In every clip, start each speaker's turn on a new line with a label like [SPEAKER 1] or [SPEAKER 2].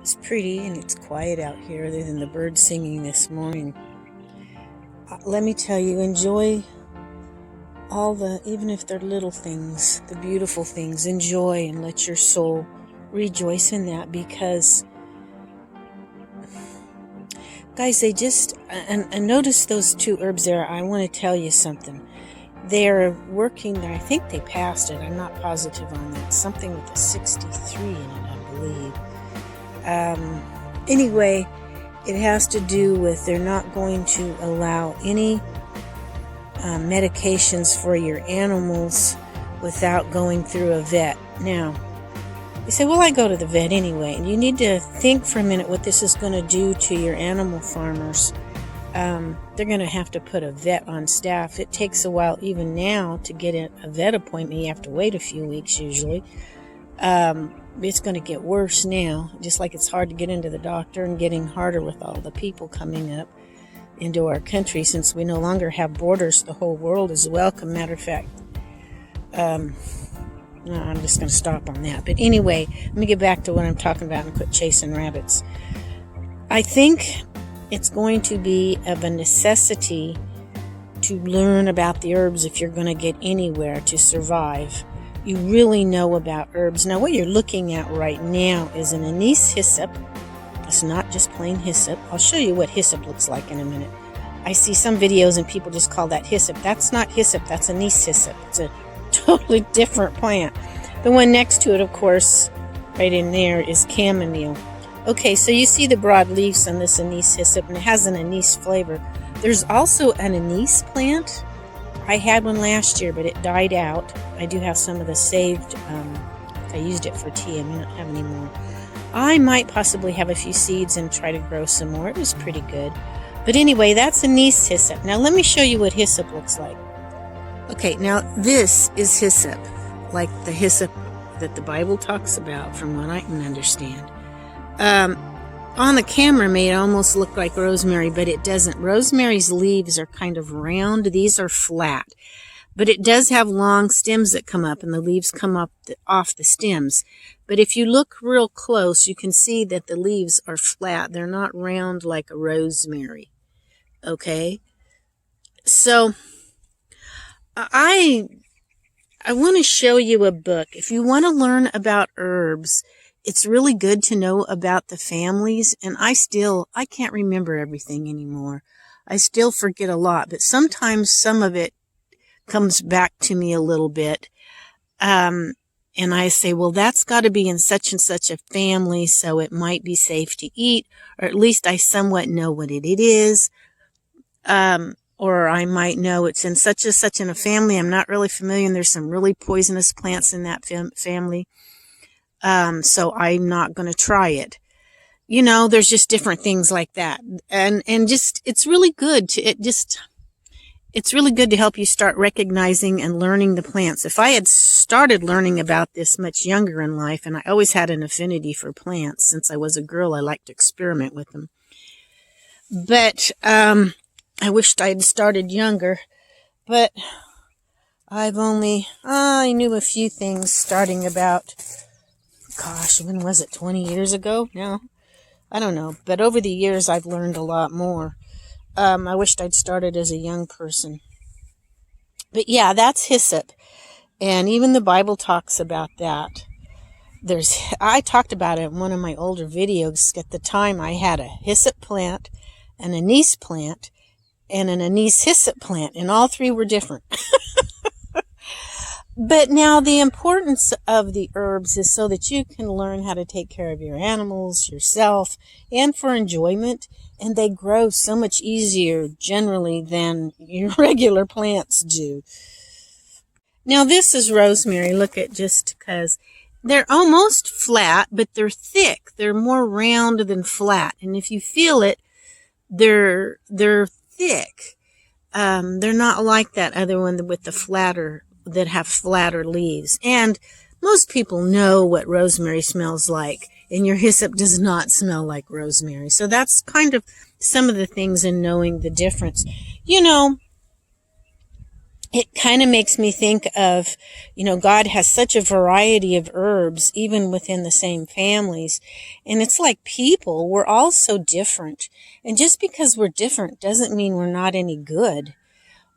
[SPEAKER 1] It's pretty and it's quiet out here other than the birds singing this morning. Let me tell you, enjoy all the, even if they're little things, the beautiful things, enjoy and let your soul rejoice in that, because guys, they just, and notice those two herbs there. I want to tell you something. They're working there. I think they passed it. I'm not positive on that. Something with a 63 in it, I believe. Anyway, it has to do with they're not going to allow any medications for your animals without going through a vet. Now, you say, well, I go to the vet anyway. And you need to think for a minute what this is going to do to your animal farmers. They're going to have to put a vet on staff. It takes a while even now to get a vet appointment. You have to wait a few weeks usually. It's going to get worse now, just like it's hard to get into the doctor and getting harder with all the people coming up into our country since we no longer have borders. The whole world is welcome. Matter of fact, no, I'm just going to stop on that. But anyway, let me get back to what I'm talking about and quit chasing rabbits. I think it's going to be of a necessity to learn about the herbs if you're going to get anywhere to survive. You really know about herbs. Now, what you're looking at right now is an Anise Hyssop. It's not just plain hyssop. I'll show you what hyssop looks like in a minute. I see some videos and people just call that hyssop. That's not hyssop. That's Anise Hyssop. It's a totally different plant. The one next to it, of course, right in there is chamomile. Okay, so you see the broad leaves on this Anise Hyssop, and it has an anise flavor. There's also an anise plant. I had one last year, but it died out. I do have some of the saved. I used it for tea. I may not have any more. I might possibly have a few seeds and try to grow some more. It was pretty good. But anyway, that's Anise Hyssop. Now let me show you what hyssop looks like. Okay, now this is hyssop, like the hyssop that the Bible talks about, from what I can understand. On the camera it may almost look like rosemary, but it doesn't. Rosemary's leaves are kind of round. These are flat. But it does have long stems that come up, and the leaves come up off the stems. But if you look real close, you can see that the leaves are flat. They're not round like a rosemary. Okay? So, I want to show you a book. If you want to learn about herbs, it's really good to know about the families, and I can't remember everything anymore. I still forget a lot, but sometimes some of it comes back to me a little bit. And I say, well, that's got to be in such and such a family, so it might be safe to eat, or at least I somewhat know what it is. Or I might know it's in such and such in a family. I'm not really familiar, and there's some really poisonous plants in that family. So I'm not going to try it. You know, there's just different things like that. And just, it's really good it's really good to help you start recognizing and learning the plants. If I had started learning about this much younger in life, and I always had an affinity for plants since I was a girl, I liked to experiment with them. But, I wished I'd started younger, but I knew a few things starting about, gosh, when was it, 20 years ago? No, I don't know. But over the years, I've learned a lot more. I wished I'd started as a young person. But yeah, that's hyssop. And even the Bible talks about that. I talked about it in one of my older videos. At the time, I had a hyssop plant, an anise plant, and an Anise Hyssop plant. And all three were different. But now the importance of the herbs is so that you can learn how to take care of your animals, yourself, and for enjoyment. And they grow so much easier generally than your regular plants do. Now this is rosemary. Look at, just because they're almost flat, but they're thick. They're more round than flat. And if you feel it, they're thick. They're not like that other one with the that have flatter leaves. And most people know what rosemary smells like, and your hyssop does not smell like rosemary. So that's kind of some of the things in knowing the difference. You know, it kind of makes me think of, God has such a variety of herbs, even within the same families. And it's like people, we're all so different. And just because we're different doesn't mean we're not any good.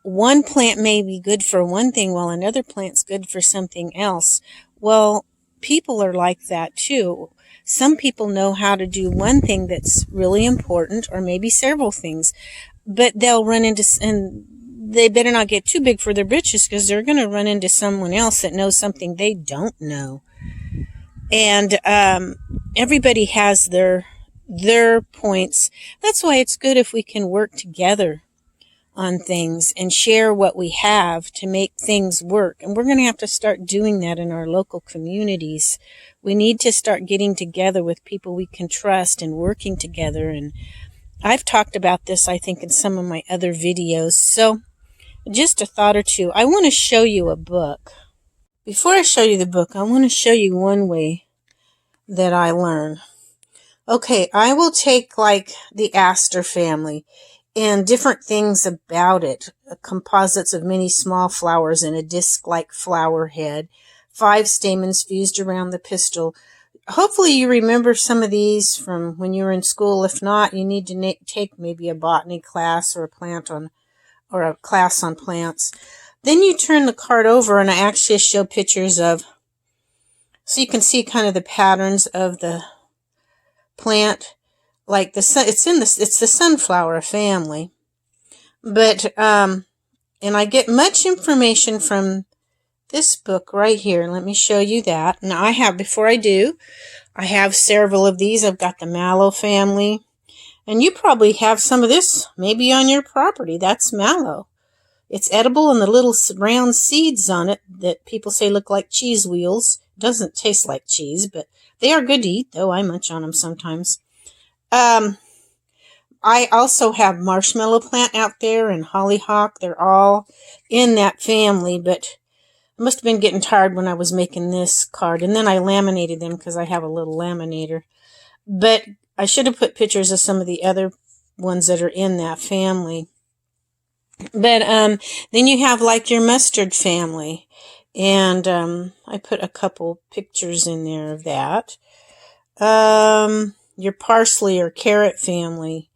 [SPEAKER 1] One plant may be good for one thing while another plant's good for something else. Well, people are like that too. Some people know how to do one thing that's really important, or maybe several things, but they'll run into, and they better not get too big for their britches, because they're going to run into someone else that knows something they don't know. And everybody has their points. That's why it's good if we can work together on things and share what we have to make things work. And we're going to have to start doing that in our local communities. We need to start getting together with people we can trust and working together. And I've talked about this, I think, in some of my other videos. So just a thought or two. I want to show you a book. Before I show you the book, I want to show you one way that I learn. Okay, I will take like the Aster Family and different things about it. Composites of many small flowers in a disc-like flower head. 5 stamens fused around the pistil. Hopefully you remember some of these from when you were in school. If not, you need to take maybe a botany class or a class on plants. Then you turn the card over, and I actually show pictures of, so you can see kind of the patterns of the plant. Like it's the sunflower family. But and I get much information from this book right here. Let me show you that. Now I have several of these. I've got the Mallow Family. And you probably have some of this maybe on your property. That's mallow. It's edible, and the little round seeds on it that people say look like cheese wheels. It doesn't taste like cheese, but they are good to eat, though. I munch on them sometimes. I also have Marshmallow Plant out there and Hollyhock. They're all in that family, but I must have been getting tired when I was making this card. And then I laminated them because I have a little laminator. But I should have put pictures of some of the other ones that are in that family. But then you have like your mustard family. And I put a couple pictures in there of that. Your parsley or carrot family.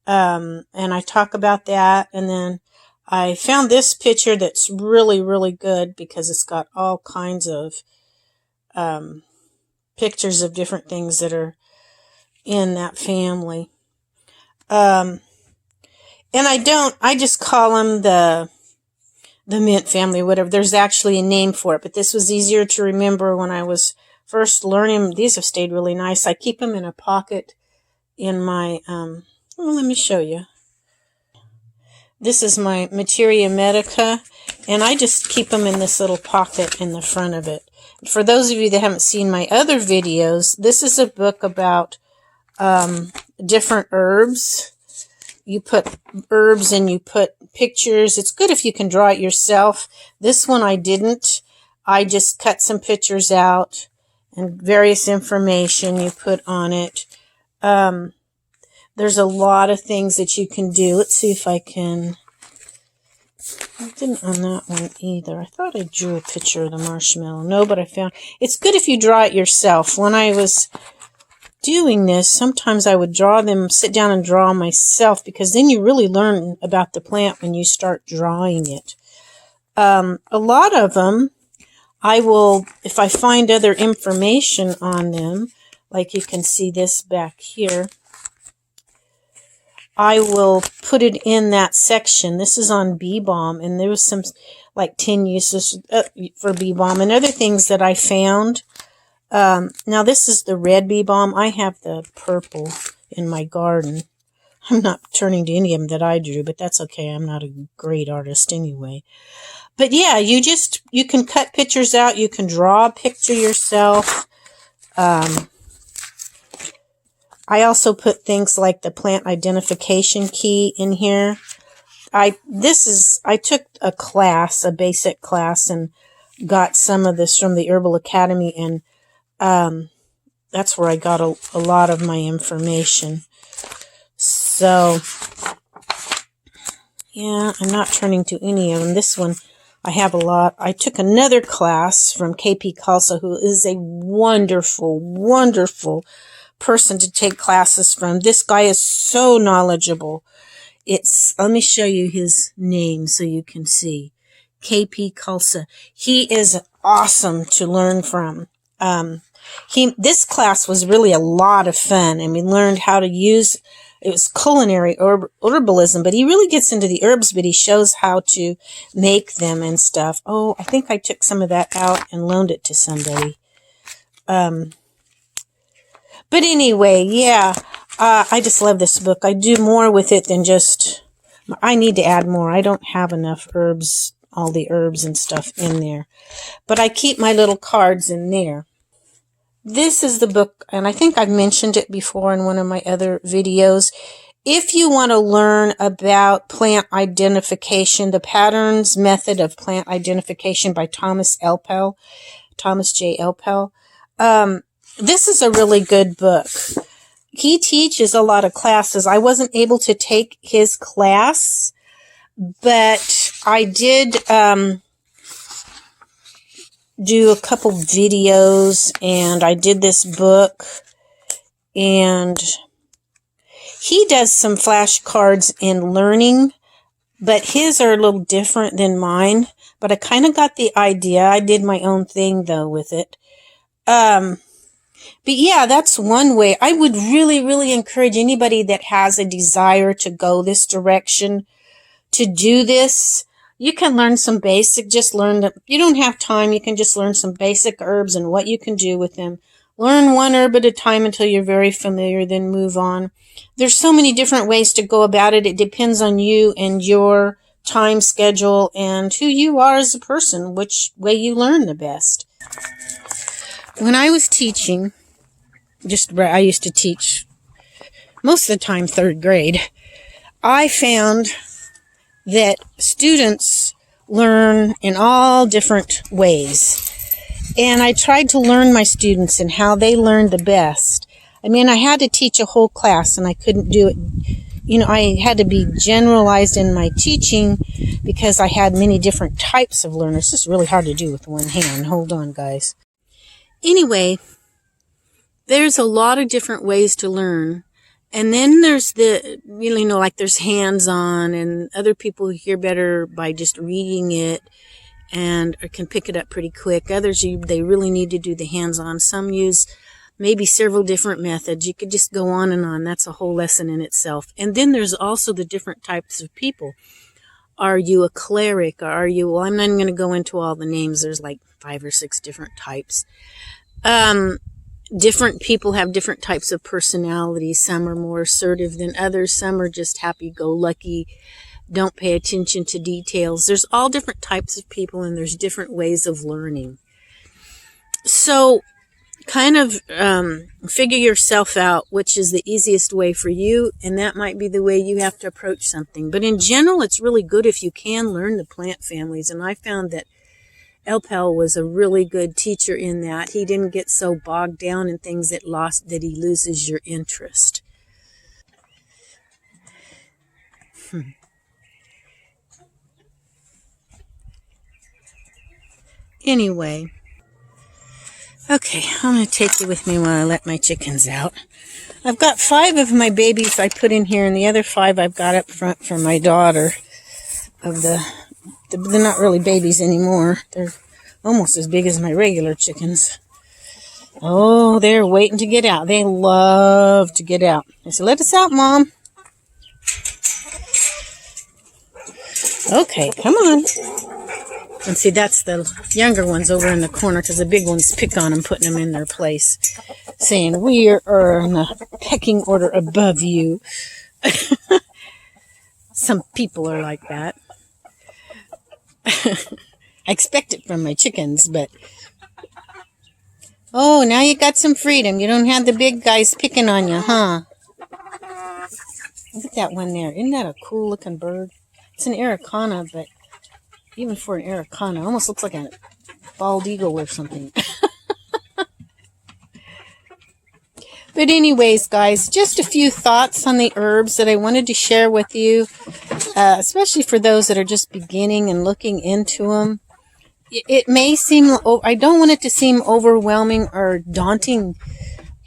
[SPEAKER 1] And I talk about that. And then I found this picture that's really, really good because it's got all kinds of pictures of different things that are in that family. And I just call them the mint family, whatever. There's actually a name for it, but this was easier to remember when I was first learning. These have stayed really nice. I keep them in a pocket in my, let me show you. This is my Materia Medica, and I just keep them in this little pocket in the front of it. For those of you that haven't seen my other videos, this is a book about different herbs. You put herbs and you put pictures. It's good if you can draw it yourself. This one I didn't. I just cut some pictures out and various information you put on it. There's a lot of things that you can do. Let's see if I can. I didn't on that one either. I thought I drew a picture of the marshmallow. No, but I found it's good if you draw it yourself. When I was doing this, sometimes I would draw them, sit down and draw myself, because then you really learn about the plant when you start drawing it. A lot of them, I will, if I find other information on them, like you can see this back here, I will put it in that section. This is on Bee Balm, and there was some like 10 uses for Bee Balm and other things that I found. Now this is the red Bee Balm. I have the purple in my garden. I'm not turning to any of them that I drew, but that's okay. I'm not a great artist anyway. But yeah, you can cut pictures out. You can draw a picture yourself. I also put things like the plant identification key in here. I took a class, a basic class, and got some of this from the Herbal Academy, and that's where I got a lot of my information. So, yeah, I'm not turning to any of them. This one, I have a lot. I took another class from KP Khalsa, who is a wonderful, wonderful person to take classes from. This guy is so knowledgeable. Let me show you his name so you can see. KP Khalsa. He is awesome to learn from. This class was really a lot of fun, and we learned how to use, it was culinary herbalism, but he really gets into the herbs, but he shows how to make them and stuff. Oh, I think I took some of that out and loaned it to somebody. But anyway, yeah, I just love this book. I do more with it than just, I need to add more. I don't have enough herbs, all the herbs and stuff in there. But I keep my little cards in there. This is the book, and I think I've mentioned it before in one of my other videos. If you want to learn about plant identification, the Patterns Method of Plant Identification by Thomas J. Elpel, this is a really good book. He teaches a lot of classes. I wasn't able to take his class, but I did do a couple videos, and I did this book, and he does some flashcards in learning, but his are a little different than mine, but I kind of got the idea. I did my own thing though with it. But yeah, that's one way. I would really, really encourage anybody that has a desire to go this direction to do this. You can learn some basic, just learn that you don't have time. You can just learn some basic herbs and what you can do with them. Learn one herb at a time until you're very familiar, then move on. There's so many different ways to go about it. It depends on you and your time schedule and who you are as a person, which way you learn the best. When I was teaching, I used to teach most of the time 3rd grade, I found that students learn in all different ways. And I tried to learn my students and how they learned the best. I mean, I had to teach a whole class, and I couldn't do it. You know, I had to be generalized in my teaching because I had many different types of learners. This is really hard to do with one hand. Hold on, guys. Anyway, there's a lot of different ways to learn. And then there's like there's hands-on, and other people hear better by just reading it and can pick it up pretty quick. Others, they really need to do the hands-on. Some use maybe several different methods. You could just go on and on. That's a whole lesson in itself. And then there's also the different types of people. Are you a cleric? Or are you, well, I'm not even going to go into all the names. There's like 5 or 6 different types. Different people have different types of personalities. Some are more assertive than others. Some are just happy-go-lucky, don't pay attention to details. There's all different types of people, and there's different ways of learning. So kind of figure yourself out which is the easiest way for you, and that might be the way you have to approach something. But in general, it's really good if you can learn the plant families, and I found that Elpel was a really good teacher in that. He didn't get so bogged down in things that he loses your interest. Anyway, okay, I'm going to take you with me while I let my chickens out. I've got 5 of my babies I put in here, and the other 5 I've got up front for my daughter. They're not really babies anymore. They're almost as big as my regular chickens. Oh, they're waiting to get out. They love to get out. I said, let us out, Mom. Okay, come on. And see, that's the younger ones over in the corner, because the big ones pick on them, putting them in their place, saying, we are in a pecking order above you. Some people are like that. I expect it from my chickens, but... Oh, now you got some freedom. You don't have the big guys picking on you, huh? Look at that one there. Isn't that a cool-looking bird? It's an Araucana, but even for an Araucana, it almost looks like a bald eagle or something. But anyways, guys, just a few thoughts on the herbs that I wanted to share with you. especially for those that are just beginning and looking into them. It may seem, I don't want it to seem overwhelming or daunting.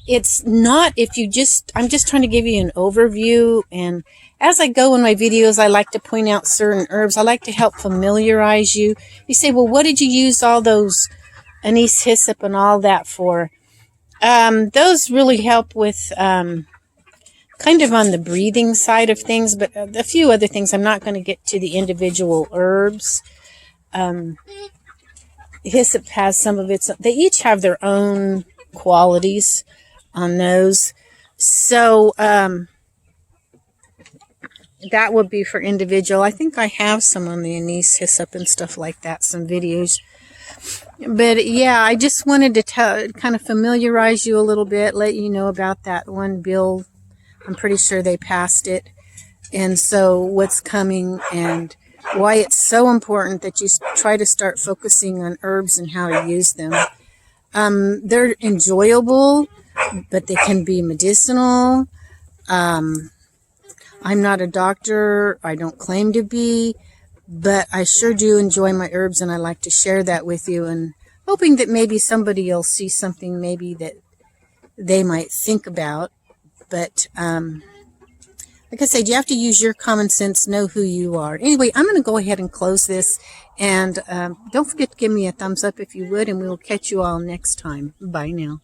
[SPEAKER 1] It's not. I'm just trying to give you an overview, and as I go in my videos, I like to point out certain herbs. I like to help familiarize you. You say, well, what did you use all those Anise Hyssop and all that for? Those really help with kind of on the breathing side of things, but a few other things. I'm not going to get to the individual herbs. Hyssop has some of its, they each have their own qualities on those. So that would be for individual. I think I have some on the Anise Hyssop and stuff like that, some videos. But yeah, I just wanted to kind of familiarize you a little bit, let you know about that one bill. I'm pretty sure they passed it. And so what's coming and why it's so important that you try to start focusing on herbs and how to use them. They're enjoyable, but they can be medicinal. I'm not a doctor. I don't claim to be, but I sure do enjoy my herbs, and I like to share that with you, and hoping that maybe somebody will see something maybe that they might think about. But like I said, you have to use your common sense, know who you are. Anyway, I'm going to go ahead and close this, and don't forget to give me a thumbs up if you would, and we will catch you all next time. Bye now.